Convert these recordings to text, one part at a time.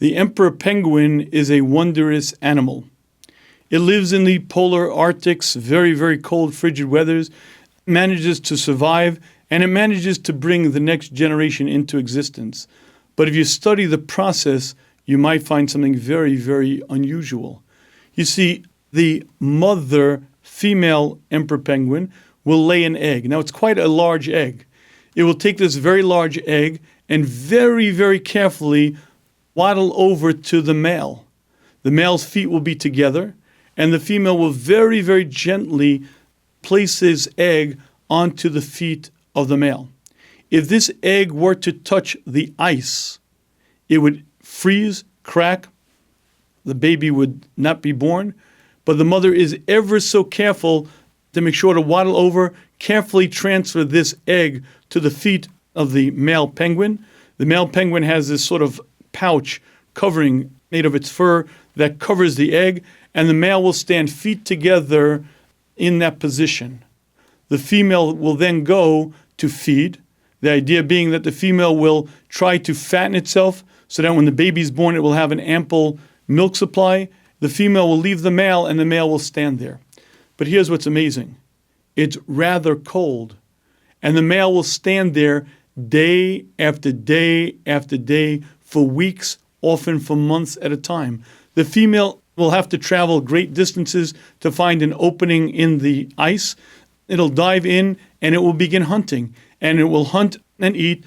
The emperor penguin is a wondrous animal. It lives in the polar Arctics, very, very cold, frigid weathers, manages to survive, and it manages to bring the next generation into existence. But if you study the process, you might find something very, very unusual. You see, the mother female emperor penguin will lay an egg. Now, it's quite a large egg. It will take this very large egg and very, very carefully waddle over to the male. The male's feet will be together, and the female will very, very gently place his egg onto the feet of the male. If this egg were to touch the ice, it would freeze, crack, the baby would not be born, but the mother is ever so careful to make sure to waddle over, carefully transfer this egg to the feet of the male penguin. The male penguin has this sort of pouch covering made of its fur that covers the egg, and the male will stand feet together in that position. The female will then go to feed, the idea being that the female will try to fatten itself so that when the baby's born it will have an ample milk supply. The female will leave the male and the male will stand there. But here's what's amazing. It's rather cold, and the male will stand there day after day after day for weeks, often for months at a time. The female will have to travel great distances to find an opening in the ice. It'll dive in and it will begin hunting. And it will hunt and eat,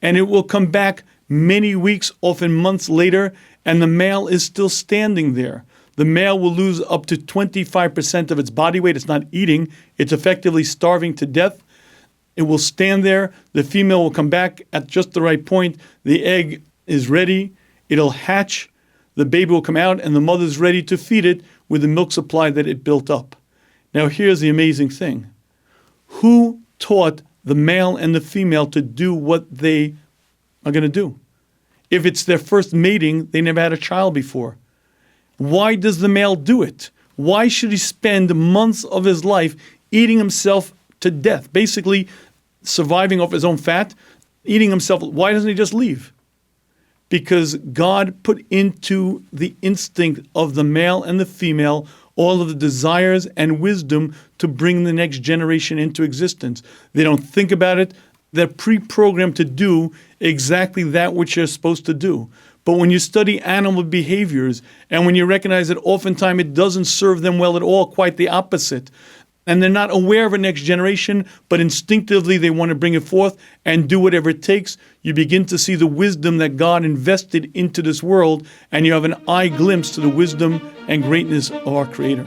and it will come back many weeks, often months later, and the male is still standing there. The male will lose up to 25% of its body weight. It's not eating. It's effectively starving to death. It will stand there. The female will come back at just the right point. The egg is ready. It'll hatch. The baby will come out, and the mother's ready to feed it with the milk supply that it built up. Now, here's the amazing thing. Who taught the male and the female to do what they are going to do? If it's their first mating, they never had a child before. Why does the male do it? Why should he spend months of his life eating himself to death, basically surviving off his own fat, eating himself? Why doesn't he just leave? Because God put into the instinct of the male and the female all of the desires and wisdom to bring the next generation into existence. They don't think about it. They're pre-programmed to do exactly that which they're supposed to do. But when you study animal behaviors and when you recognize that oftentimes it doesn't serve them well at all, quite the opposite, and they're not aware of a next generation, but instinctively they want to bring it forth and do whatever it takes, you begin to see the wisdom that God invested into this world, and you have an eye glimpse to the wisdom and greatness of our Creator.